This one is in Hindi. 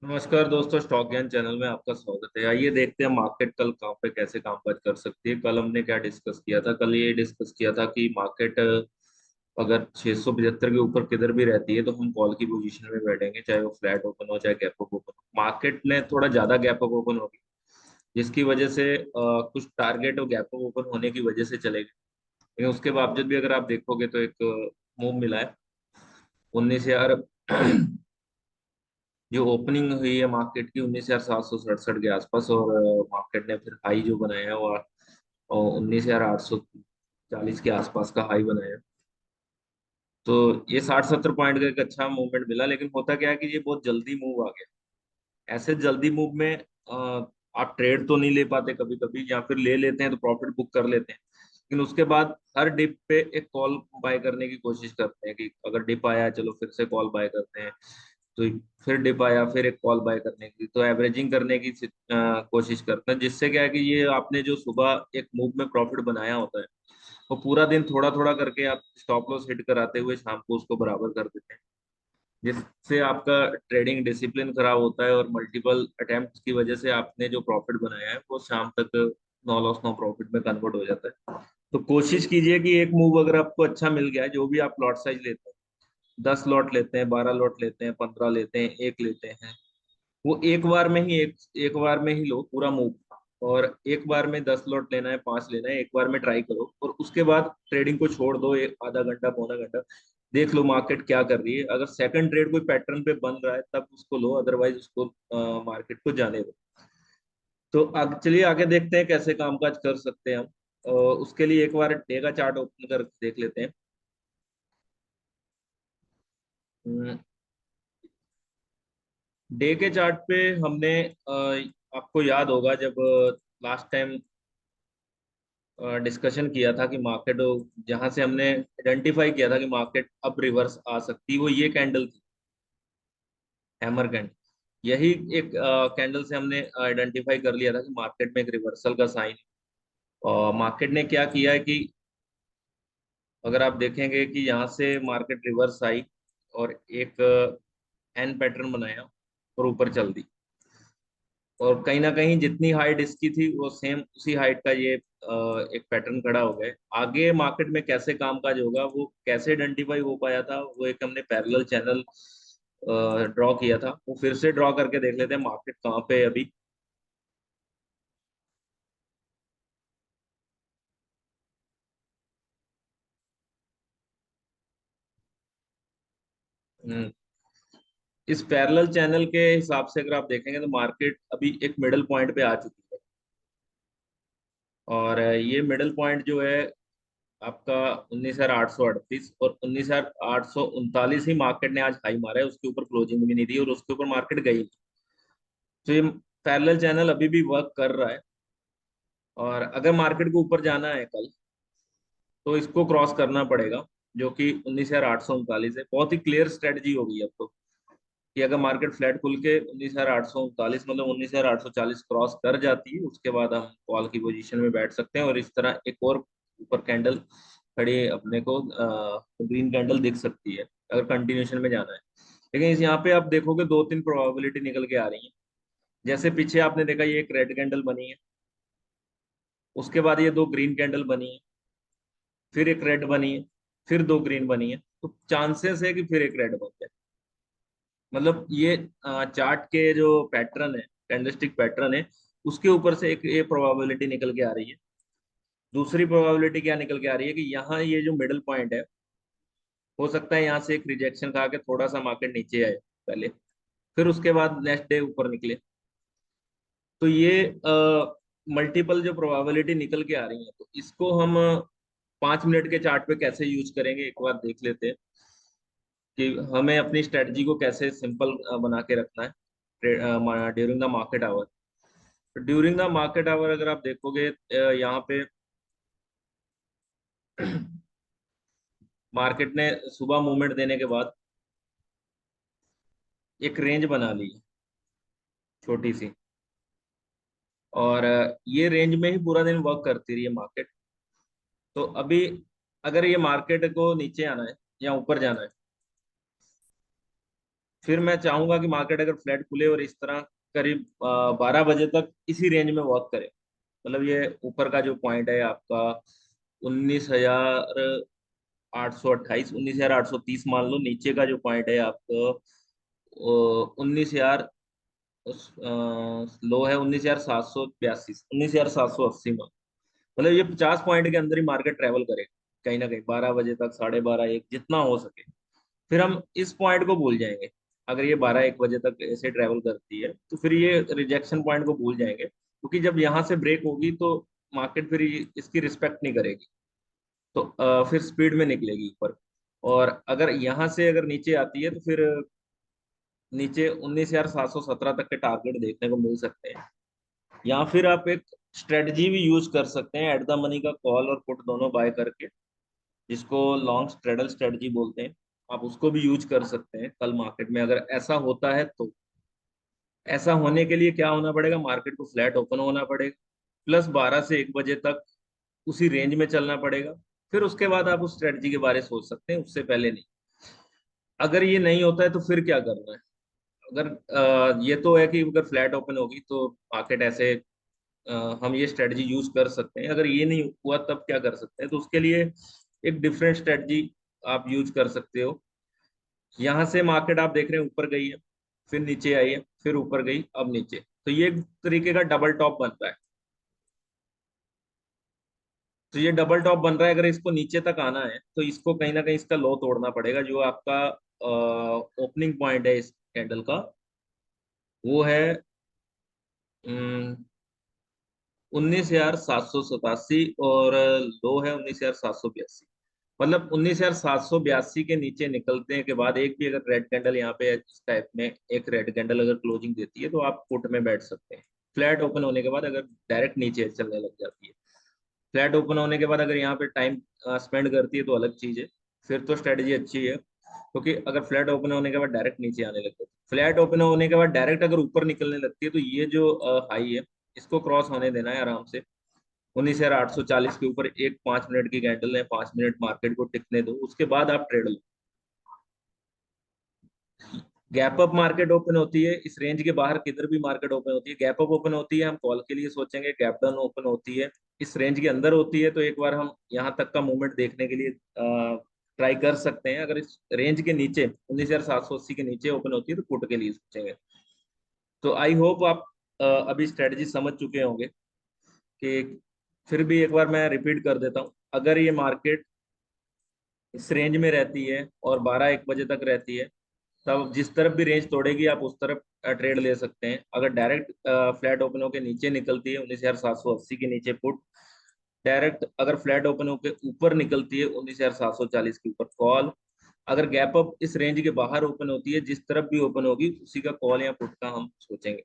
नमस्कार दोस्तों, स्टॉक ज्ञान चैनल में आपका स्वागत है। आइए देखते हैं मार्केट कल कहाँ पे कैसे कामकाज कर सकती है। कल हमने क्या डिस्कस किया था? कल ये डिस्कस किया था कि मार्केट अगर 675 के ऊपर किधर भी रहती है तो हम कॉल की पोजीशन में बैठेंगे, चाहे वो फ्लैट ओपन हो चाहे गैप अप ओपन हो। मार्केट ने थोड़ा ज्यादा गैप अप ओपन होगी, जिसकी वजह से कुछ टारगेट और गैप अप ओपन होने की वजह से चले गए। लेकिन उसके बावजूद भी अगर आप देखोगे तो एक मूव मिला है 19,000। जो ओपनिंग हुई है मार्केट की 19,767 के आसपास, और मार्केट ने फिर हाई जो बनाया है वो 19,840 के आसपास का हाई बनाया है। तो ये 60-70 पॉइंट का एक अच्छा मूवमेंट मिला। लेकिन होता क्या है कि ये बहुत जल्दी मूव आ गया। ऐसे जल्दी मूव में आप ट्रेड तो नहीं ले पाते, कभी कभी, या फिर ले लेते हैं तो प्रॉफिट बुक कर लेते हैं। लेकिन उसके बाद हर डिप पे एक कॉल बाय करने की कोशिश करते हैं कि अगर डिप आया चलो फिर से कॉल बाय करते हैं। तो फिर डिप आया फिर एक कॉल बाय करने की, तो एवरेजिंग करने की कोशिश करते हैं, जिससे क्या है कि ये आपने जो सुबह एक मूव में प्रॉफिट बनाया होता है वो पूरा दिन थोड़ा थोड़ा करके आप स्टॉप लॉस हिट कराते हुए शाम को उसको बराबर कर देते हैं, जिससे आपका ट्रेडिंग डिसिप्लिन खराब होता है और मल्टीपल अटेम्प्ट्स की वजह से आपने जो प्रॉफिट बनाया है वो शाम तक नो लॉस नो प्रॉफिट में कन्वर्ट हो जाता है। तो कोशिश कीजिए कि एक मूव अगर आपको अच्छा मिल गया है, जो भी आप लॉट साइज लेते हैं, 10 लॉट लेते हैं, 12 लॉट लेते हैं, 15 लेते हैं, एक लेते हैं, वो एक बार में ही एक बार में ही लो पूरा मूव। और एक बार में 10 लॉट लेना है, 5 लेना है, एक बार में ट्राई करो और उसके बाद ट्रेडिंग को छोड़ दो, एक आधा घंटा पौना घंटा देख लो मार्केट क्या कर रही है। अगर सेकंड ट्रेड कोई पैटर्न पे बन रहा है तब उसको लो, अदरवाइज उसको मार्केट को जाने दो। तो चलिए आगे देखते हैं कैसे कामकाज कर सकते हैं हम। उसके लिए एक बार डे का चार्ट ओपन कर देख लेते हैं। डे के चार्ट पे हमने आपको याद होगा जब लास्ट टाइम डिस्कशन किया था कि मार्केट, जहां से हमने आइडेंटिफाई किया था कि मार्केट अब रिवर्स आ सकती, वो ये कैंडल थी, हैमर कैंडल। यही एक कैंडल से हमने आइडेंटिफाई कर लिया था कि मार्केट में एक रिवर्सल का साइन। और मार्केट ने क्या किया है कि अगर आप देखेंगे कि यहाँ से मार्केट रिवर्स आई और एक एन पैटर्न बनाया और ऊपर चल दी, और कहीं ना कहीं जितनी हाइट इसकी थी वो सेम उसी हाइट का ये एक पैटर्न खड़ा हो गया है। आगे मार्केट में कैसे कामकाज होगा वो कैसे आइडेंटिफाई हो पाया था, वो एक हमने पैरेलल चैनल ड्रॉ किया था, वो फिर से ड्रॉ करके देख लेते हैं मार्केट कहाँ पे है अभी। हम्म, इस पैरेलल चैनल के हिसाब से अगर आप देखेंगे तो मार्केट अभी एक मिडल पॉइंट पे आ चुकी है। और ये मिडल पॉइंट जो है आपका 19,838 और 19,839 ही मार्केट ने आज हाई मारा है, उसके ऊपर क्लोजिंग भी नहीं दी और उसके ऊपर मार्केट गई नहीं। तो ये पैरेलल चैनल अभी भी वर्क कर रहा है। और अगर मार्केट को ऊपर जाना है कल तो इसको क्रॉस करना पड़ेगा, जो कि 19,839 है। बहुत ही क्लियर स्ट्रेटजी होगी अब तो, कि अगर मार्केट फ्लैट खुल के 19,839 मतलब 19,840 क्रॉस कर जाती है, उसके बाद हम कॉल की पोजीशन में बैठ सकते हैं। और इस तरह एक और ऊपर कैंडल खड़ी अपने को ग्रीन कैंडल दिख सकती है अगर कंटिन्यूशन में जाना है। लेकिन इस यहाँ पे आप देखोगे दो तीन प्रोबेबिलिटी निकल के आ रही है। जैसे पीछे आपने देखा ये एक रेड कैंडल बनी है, उसके बाद ये दो ग्रीन कैंडल बनी है, फिर एक रेड बनी है, फिर दो ग्रीन बनी है, तो चांसेस है कि फिर एक रेड बन जाए। मतलब ये चार्ट के जो पैटर्न है, कैंडलस्टिक पैटर्न है, उसके ऊपर से एक ये प्रोबेबिलिटी निकल के आ रही है। दूसरी प्रोबेबिलिटी क्या निकल के आ रही है कि यहाँ ये जो मिडिल पॉइंट है, हो सकता है यहाँ से एक रिजेक्शन खा के थोड़ा सा मार्केट नीचे आए पहले, फिर उसके बाद नेक्स्ट डे ऊपर निकले। तो ये मल्टीपल जो प्रोबेबिलिटी निकल के आ रही है, तो इसको हम 5 मिनट के चार्ट पे कैसे यूज करेंगे एक बार देख लेते हैं कि हमें अपनी स्ट्रेटजी को कैसे सिंपल बना के रखना है during the market hour. During the market hour अगर आप देखोगे यहाँ पे मार्केट ने सुबह मूवमेंट देने के बाद एक रेंज बना ली है छोटी सी, और ये रेंज में ही पूरा दिन वर्क करती रही है मार्केट। तो अभी अगर ये मार्केट को नीचे आना है या ऊपर जाना है, फिर मैं चाहूंगा कि मार्केट अगर फ्लैट खुले और इस तरह करीब 12 बजे तक इसी रेंज में वर्क करे। मतलब ये ऊपर का जो पॉइंट है आपका 19,828, 19,830 मान लो, नीचे का जो पॉइंट है आपको 19,000, लो है 19,782, 19,780 में। मतलब ये 50 पॉइंट के अंदर ही मार्केट ट्रेवल करे कहीं ना कहीं 12 बजे तक, 12:30 एक जितना हो सके। फिर हम इस पॉइंट को भूल जाएंगे। अगर ये 12-1 बजे तक ऐसे ट्रेवल करती है तो फिर ये रिजेक्शन पॉइंट को भूल जाएंगे, क्योंकि जब यहाँ से ब्रेक होगी तो मार्केट फिर इसकी रिस्पेक्ट नहीं करेगी। तो फिर स्पीड में निकलेगी ऊपर। और अगर यहाँ से अगर नीचे आती है तो फिर नीचे 19,717 तक के टारगेट देखने को मिल सकते हैं। या फिर आप एक स्ट्रेटजी भी यूज कर सकते हैं, एट द मनी का कॉल और पुट दोनों बाय करके, जिसको लॉन्ग स्ट्रेडल स्ट्रेटजी बोलते हैं। आप उसको भी यूज कर सकते हैं कल मार्केट में अगर ऐसा होता है तो। ऐसा होने के लिए क्या होना पड़ेगा, मार्केट को फ्लैट ओपन होना पड़ेगा, प्लस 12 से 1 बजे तक उसी रेंज में चलना पड़ेगा। फिर उसके बाद आप उस स्ट्रेटजी के बारे में सोच सकते हैं, उससे पहले नहीं। अगर ये नहीं होता है तो फिर क्या करना है। अगर ये तो है कि अगर फ्लैट ओपन होगी तो मार्केट ऐसे हम ये स्ट्रेटजी यूज कर सकते हैं। अगर ये नहीं हुआ तब क्या कर सकते हैं, तो उसके लिए एक डिफरेंट स्ट्रेटजी आप यूज कर सकते हो। यहाँ से मार्केट आप देख रहे हैं ऊपर गई है, फिर नीचे आई है, फिर ऊपर गई, अब नीचे, तो ये एक तरीके का डबल टॉप बन रहा है। तो ये डबल टॉप बन रहा है, अगर इसको नीचे तक आना है तो इसको कहीं ना कहीं इसका लो तोड़ना पड़ेगा। जो आपका ओपनिंग पॉइंट है इस कैंडल का, वो है 19,787, और लो है 19,782। मतलब 19,782 के नीचे निकलने के बाद एक भी अगर रेड कैंडल यहाँ पे इस टाइप में एक रेड कैंडल अगर क्लोजिंग देती है तो आप पुट में बैठ सकते हैं। फ्लैट ओपन होने के बाद अगर डायरेक्ट नीचे चलने लग जाती है, फ्लैट ओपन होने के बाद अगर यहाँ पे टाइम स्पेंड करती है तो अलग चीज है, फिर तो स्ट्रेटजी अच्छी है। क्योंकि अगर फ्लैट ओपन होने के बाद डायरेक्ट नीचे आने लगती है, फ्लैट ओपन होने के बाद डायरेक्ट अगर ऊपर निकलने लगती है, तो ये जो हाई है इसको क्रॉस होने देना है आराम से। 19,840 के ऊपर एक 5 मिनट की कैंडल है, 5 मिनट मार्केट को टिकने दो, उसके बाद आप ट्रेड लो। गैप अप मार्केट ओपन होती है इस रेंज के बाहर, किधर भी मार्केट ओपन होती है, गैप अप ओपन होती है हम कॉल के लिए सोचेंगे, गैप डाउन ओपन होती है इस रेंज के अंदर होती है, तो एक बार हम यहाँ तक का मूवमेंट देखने के लिए ट्राई कर सकते हैं। अगर इस रेंज के नीचे 19,780 के नीचे ओपन होती है तो पुट के लिए सोचेंगे। तो आई होप आप अभी स्ट्रेटजी समझ चुके होंगे कि, फिर भी एक बार मैं रिपीट कर देता हूँ, अगर ये मार्केट इस रेंज में रहती है और 12-1 बजे तक रहती है, तब जिस तरफ भी रेंज तोड़ेगी आप उस तरफ ट्रेड ले सकते हैं। अगर डायरेक्ट फ्लैट ओपन होकर नीचे निकलती है 19,780 के नीचे पुट, डायरेक्ट अगर फ्लैट ओपन होकर ऊपर निकलती है 19,740 के ऊपर कॉल। अगर गैप अप इस रेंज के बाहर ओपन होती है, जिस तरफ भी ओपन होगी उसी का कॉल या पुट का हम सोचेंगे।